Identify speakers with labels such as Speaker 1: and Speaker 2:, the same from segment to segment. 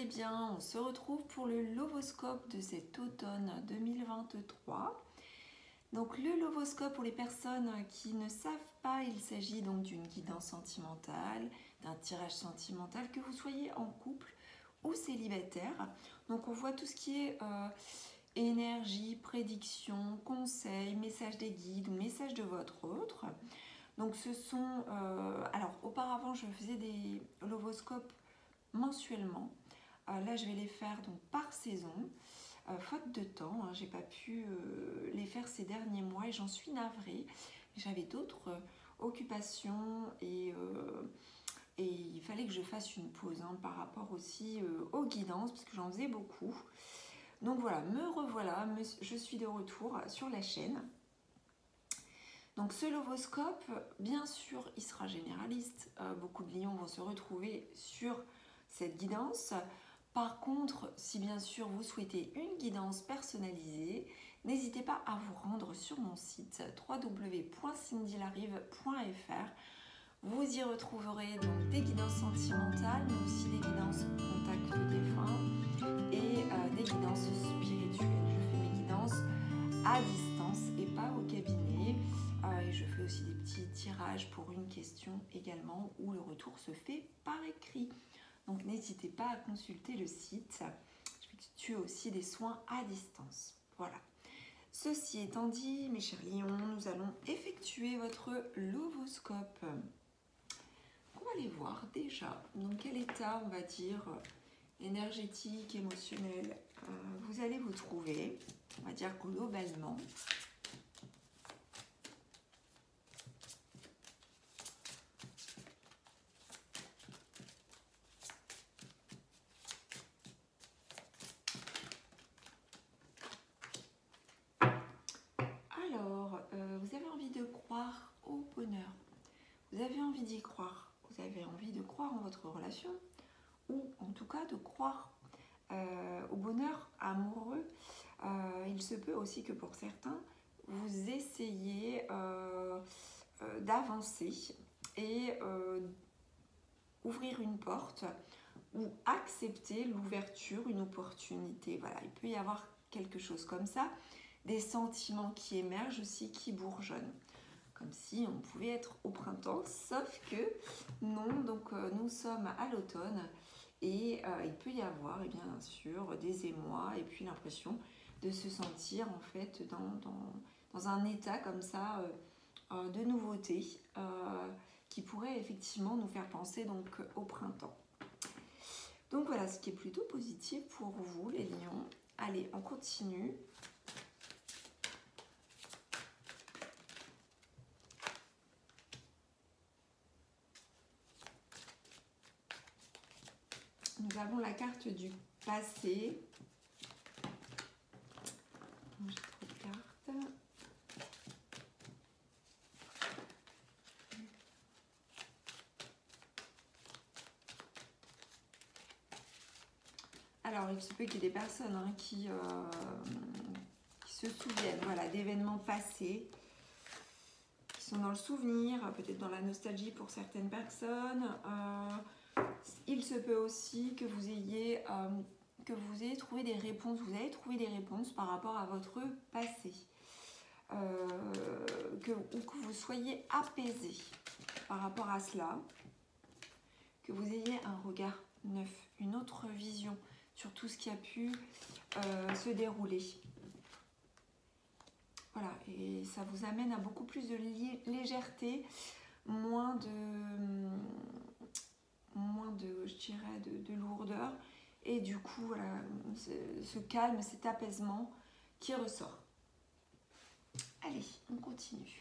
Speaker 1: allez bien. On se retrouve pour le Lovoscope de cet automne 2023. Donc le Lovoscope, pour les personnes qui ne savent pas, il s'agit donc d'une guidance sentimentale, d'un tirage sentimental, que vous soyez en couple ou célibataire. Donc on voit tout ce qui est énergie, prédiction, conseils, messages des guides ou messages de votre autre. Donc ce sont... alors auparavant je faisais des Lovoscopes mensuellement. Là, je vais les faire donc par saison. Faute de temps, hein, j'ai pas pu les faire ces derniers mois et j'en suis navrée. J'avais d'autres occupations et il fallait que je fasse une pause hein, par rapport aussi aux guidances parce que j'en faisais beaucoup. Donc voilà, me revoilà, je suis de retour sur la chaîne. Donc ce Lovoscope, bien sûr, il sera généraliste. Beaucoup de lions vont se retrouver sur cette guidance. Par contre, si bien sûr vous souhaitez une guidance personnalisée, n'hésitez pas à vous rendre sur mon site www.cindylarive.fr. Vous y retrouverez donc des guidances sentimentales, mais aussi des guidances au contact de défunts et des guidances spirituelles. Je fais mes guidances à distance et pas au cabinet. Et je fais aussi des petits tirages pour une question également où le retour se fait par écrit. Donc n'hésitez pas à consulter le site. J'effectue aussi des soins à distance. Voilà. Ceci étant dit, mes chers lions, nous allons effectuer votre Lovoscope. On va aller voir déjà dans quel état, on va dire, énergétique, émotionnel, vous allez vous trouver. On va dire globalement. Vous avez envie de croire au bonheur, vous avez envie d'y croire, vous avez envie de croire en votre relation ou en tout cas de croire au bonheur amoureux. Il se peut aussi que pour certains, vous essayez d'avancer et ouvrir une porte ou accepter l'ouverture, une opportunité. Voilà, il peut y avoir quelque chose comme ça. Des sentiments qui émergent aussi, qui bourgeonnent. Comme si on pouvait être au printemps, sauf que non. Donc nous sommes à l'automne et il peut y avoir, et bien sûr, des émois et puis l'impression de se sentir en fait dans un état comme ça de nouveauté qui pourrait effectivement nous faire penser donc au printemps. Donc voilà, ce qui est plutôt positif pour vous les lions. Allez, on continue. Nous avons la carte du passé. J'ai trop de cartes. Alors, il se peut qu'il y ait des personnes hein, qui se souviennent voilà, d'événements passés, qui sont dans le souvenir, peut-être dans la nostalgie pour certaines personnes. Il se peut aussi que vous ayez trouvé des réponses, vous avez trouvé des réponses par rapport à votre passé, ou que vous soyez apaisé par rapport à cela, que vous ayez un regard neuf, une autre vision sur tout ce qui a pu se dérouler. Voilà, et ça vous amène à beaucoup plus de légèreté, moins de je dirais, de lourdeur. Et du coup, voilà, ce calme, cet apaisement qui ressort. Allez, on continue.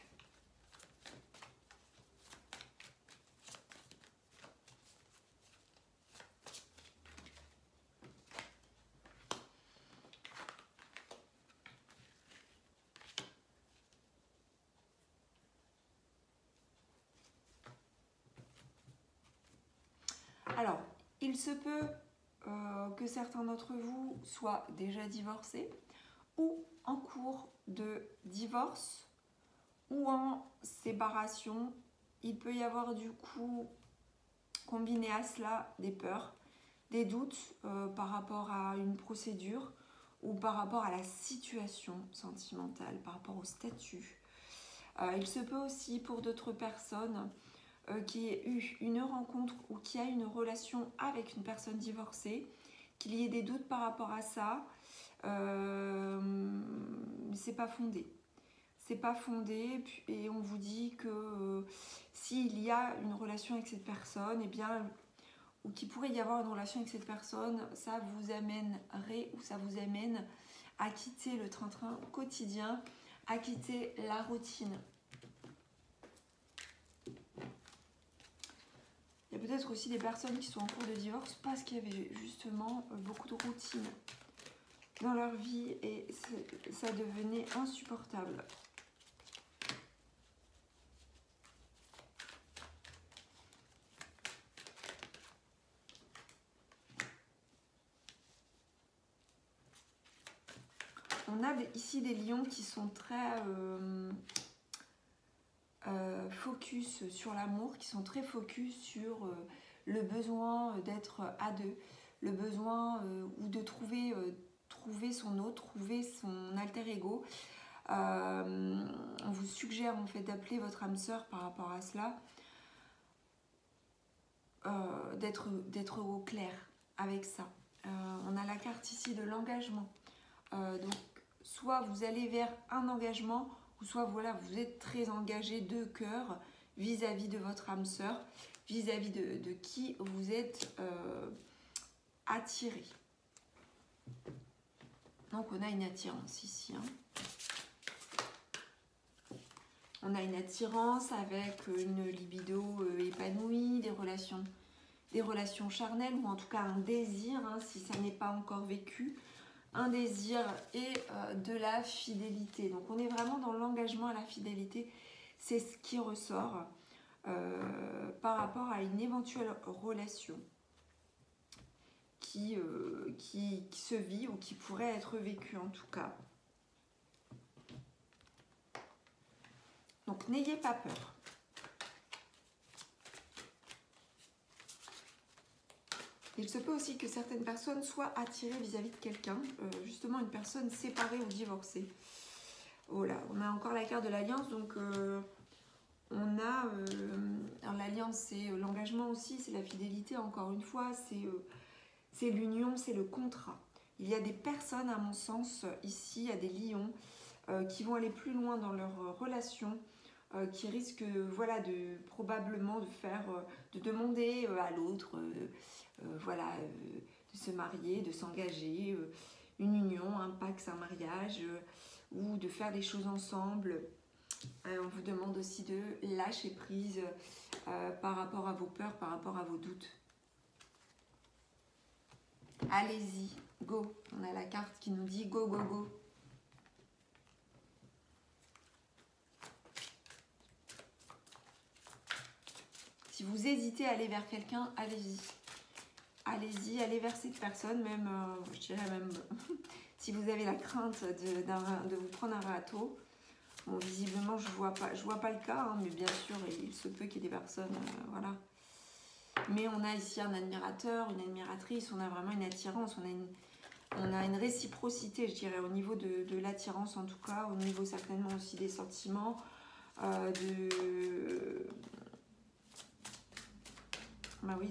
Speaker 1: Alors, il se peut que certains d'entre vous soient déjà divorcés ou en cours de divorce ou en séparation. Il peut y avoir du coup, combiné à cela, des peurs, des doutes par rapport à une procédure ou par rapport à la situation sentimentale, par rapport au statut. Il se peut aussi pour d'autres personnes qui aient eu une rencontre ou qui a une relation avec une personne divorcée, qu'il y ait des doutes par rapport à ça, c'est pas fondé. C'est pas fondé et on vous dit que s'il y a une relation avec cette personne, eh bien, ou qu'il pourrait y avoir une relation avec cette personne, ça vous amènerait ou ça vous amène à quitter le train-train quotidien, à quitter la routine. Il y a peut-être aussi des personnes qui sont en cours de divorce parce qu'il y avait justement beaucoup de routine dans leur vie et ça devenait insupportable. On a ici des lions qui sont très focus sur l'amour, qui sont très focus sur le besoin d'être à deux, le besoin ou de trouver son autre, trouver son alter ego. On vous suggère en fait d'appeler votre âme sœur par rapport à cela, d'être au clair avec ça. On a la carte ici de l'engagement. Donc soit vous allez vers un engagement, ou soit voilà, vous êtes très engagé de cœur vis-à-vis de votre âme sœur, vis-à-vis de qui vous êtes attiré. Donc on a une attirance ici. On a une attirance avec une libido épanouie, des relations charnelles, ou en tout cas un désir, si ça n'est pas encore vécu, un désir et de la fidélité. Donc on est vraiment dans l'engagement à la fidélité. C'est ce qui ressort par rapport à une éventuelle relation qui se vit ou qui pourrait être vécue en tout cas. Donc n'ayez pas peur. Il se peut aussi que certaines personnes soient attirées vis-à-vis de quelqu'un, justement une personne séparée ou divorcée. Voilà, on a encore la carte de l'alliance, donc on a l'alliance, c'est l'engagement aussi, c'est la fidélité, encore une fois, c'est l'union, c'est le contrat. Il y a des personnes, à mon sens, ici, il y a des lions qui vont aller plus loin dans leur relation, qui risquent probablement de demander à l'autre de se marier, de s'engager, une union, un pacte, un mariage, ou de faire des choses ensemble. On vous demande aussi de lâcher prise par rapport à vos peurs, par rapport à vos doutes. Allez-y, go. On a la carte qui nous dit go, go, go. Si vous hésitez à aller vers quelqu'un, allez-y. Allez-y, allez vers cette personne, même, je dirais même, si vous avez la crainte de vous prendre un râteau. Bon, visiblement, je vois pas le cas, mais bien sûr, il se peut qu'il y ait des personnes, voilà. Mais on a ici un admirateur, une admiratrice, on a vraiment une attirance, on a une réciprocité, je dirais, au niveau de l'attirance en tout cas, au niveau certainement aussi des sentiments,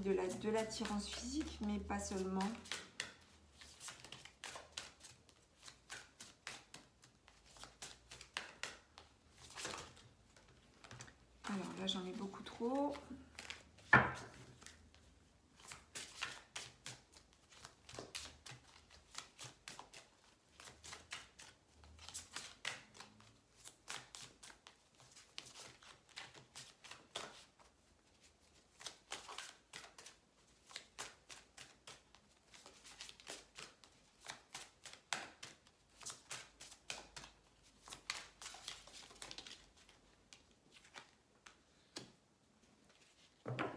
Speaker 1: de l'attirance physique, mais pas seulement. Alors là, j'en ai beaucoup trop.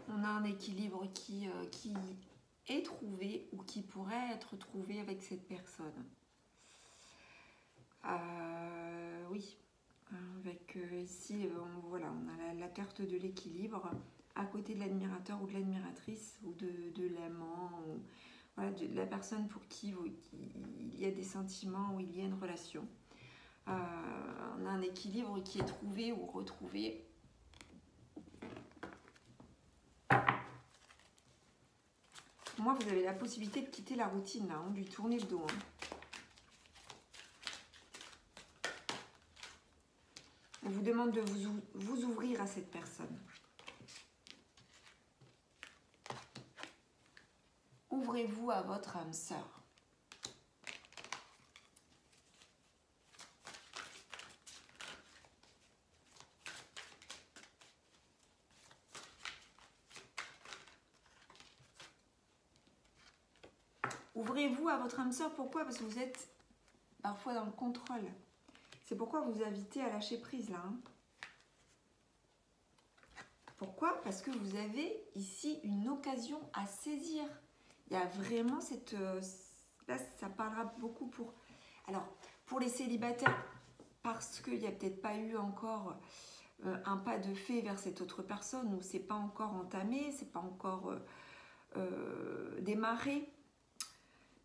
Speaker 1: On a un équilibre qui est trouvé ou qui pourrait être trouvé avec cette personne. Oui, avec ici, voilà, on a la carte de l'équilibre à côté de l'admirateur ou de l'admiratrice ou de l'amant. voilà, de la personne pour qui il y a des sentiments, ou il y a une relation. On a un équilibre qui est trouvé ou retrouvé. Pour moi, vous avez la possibilité de quitter la routine, là, hein, de lui tourner le dos. Hein. On vous demande de vous ouvrir à cette personne. Ouvrez-vous à votre âme sœur. Ouvrez-vous à votre âme sœur. Pourquoi? Parce que vous êtes parfois dans le contrôle. C'est pourquoi vous invitez à lâcher prise là. Hein. Pourquoi? Parce que vous avez ici une occasion à saisir. Il y a vraiment cette... là, ça parlera beaucoup pour... Alors, pour les célibataires, parce qu'il n'y a peut-être pas eu encore un pas de fait vers cette autre personne, ou c'est pas encore entamé, c'est pas encore démarré,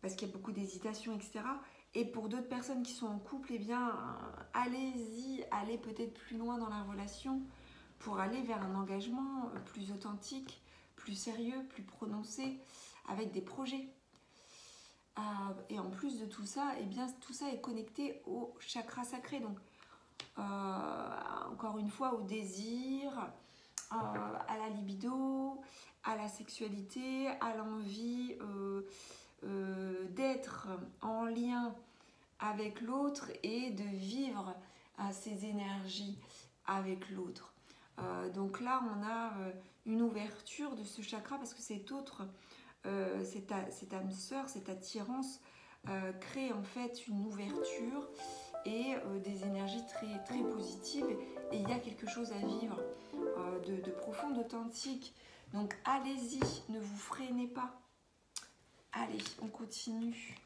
Speaker 1: parce qu'il y a beaucoup d'hésitation, etc. Et pour d'autres personnes qui sont en couple, eh bien, allez-y, allez peut-être plus loin dans la relation pour aller vers un engagement plus authentique, plus sérieux, plus prononcé, avec des projets. Et en plus de tout ça, eh bien, tout ça est connecté au chakra sacré. Donc, encore une fois, au désir, à la libido, à la sexualité, à l'envie d'être en lien avec l'autre et de vivre ces énergies avec l'autre. Donc là, on a une ouverture de ce chakra parce que cet autre, cette âme sœur, cette attirance crée en fait une ouverture et des énergies très, très positives. Et il y a quelque chose à vivre de profond, d'authentique. Donc allez-y, ne vous freinez pas. Allez, on continue.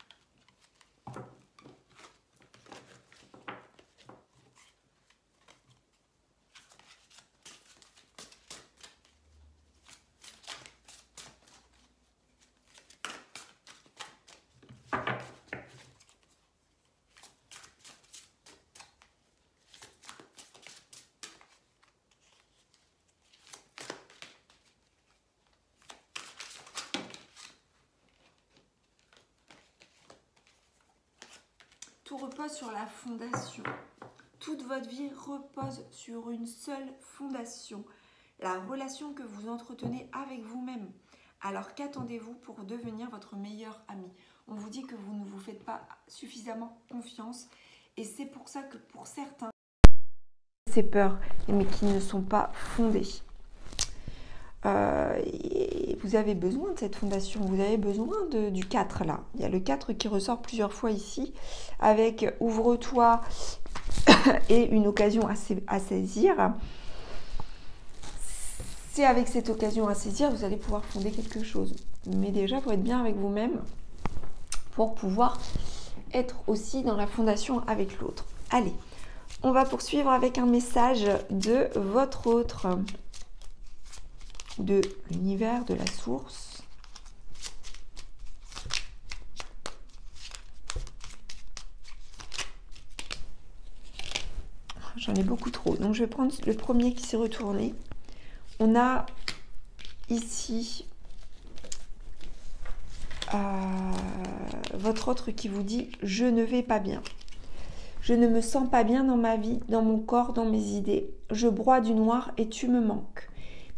Speaker 1: Tout repose sur la fondation. Toute votre vie repose sur une seule fondation. La relation que vous entretenez avec vous-même. Alors qu'attendez-vous pour devenir votre meilleur ami? On vous dit que vous ne vous faites pas suffisamment confiance. Et c'est pour ça que pour certains, ces peurs, mais qui ne sont pas fondées. Vous avez besoin de cette fondation, vous avez besoin du 4 là. Il y a le 4 qui ressort plusieurs fois ici, avec ouvre-toi et une occasion à saisir. C'est avec cette occasion à saisir, vous allez pouvoir fonder quelque chose. Mais déjà, il faut être bien avec vous-même pour pouvoir être aussi dans la fondation avec l'autre. Allez, on va poursuivre avec un message de votre autre, de l'univers, de la source. J'en ai beaucoup trop, donc je vais prendre le premier qui s'est retourné. On a ici votre autre qui vous dit « Je ne vais pas bien. Je ne me sens pas bien dans ma vie, dans mon corps, dans mes idées. Je broie du noir et tu me manques.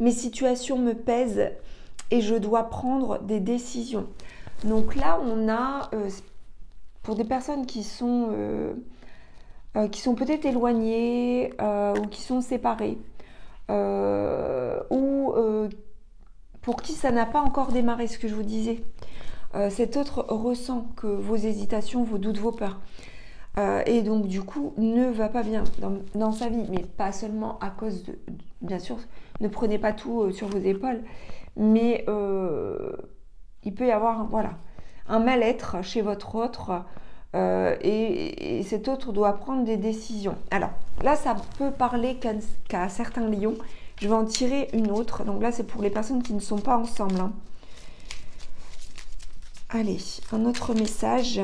Speaker 1: Mes situations me pèsent et je dois prendre des décisions. » Donc là, on a, pour des personnes qui sont peut-être éloignées ou qui sont séparées, ou pour qui ça n'a pas encore démarré, ce que je vous disais. Cet autre ressent que vos hésitations, vos doutes, vos peurs. Et donc, du coup, ne va pas bien dans sa vie, mais pas seulement à cause de... Bien sûr, ne prenez pas tout sur vos épaules, mais il peut y avoir voilà, un mal-être chez votre autre, et cet autre doit prendre des décisions. Alors, là, ça peut parler qu'à certains lions. Je vais en tirer une autre. Donc là, c'est pour les personnes qui ne sont pas ensemble. Hein. Allez, un autre message.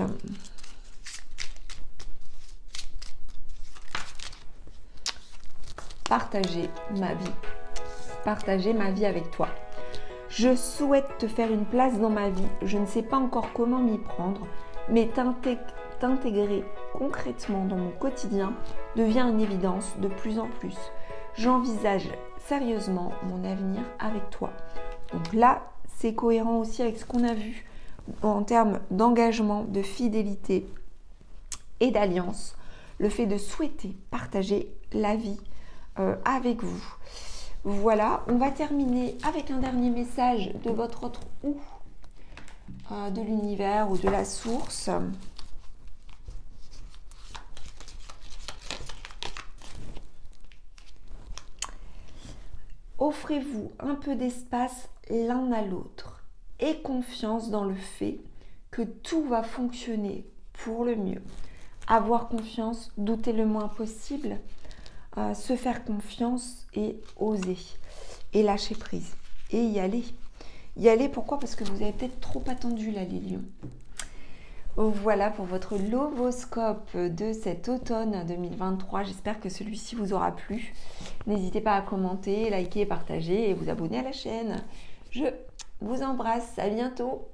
Speaker 1: Partager ma vie. Partager ma vie avec toi. Je souhaite te faire une place dans ma vie. Je ne sais pas encore comment m'y prendre, mais t'intégrer concrètement dans mon quotidien devient une évidence de plus en plus. J'envisage sérieusement mon avenir avec toi. Donc là, c'est cohérent aussi avec ce qu'on a vu en termes d'engagement, de fidélité et d'alliance. Le fait de souhaiter partager la vie avec vous. Voilà, on va terminer avec un dernier message de votre autre ou de l'univers ou de la source. Offrez-vous un peu d'espace l'un à l'autre et confiance dans le fait que tout va fonctionner pour le mieux. Avoir confiance, douter le moins possible, se faire confiance et oser et lâcher prise et y aller. Y aller, pourquoi? Parce que vous avez peut-être trop attendu là, les lions. Voilà pour votre lovoscope de cet automne 2023. J'espère que celui-ci vous aura plu. N'hésitez pas à commenter, liker, partager et vous abonner à la chaîne. Je vous embrasse, à bientôt.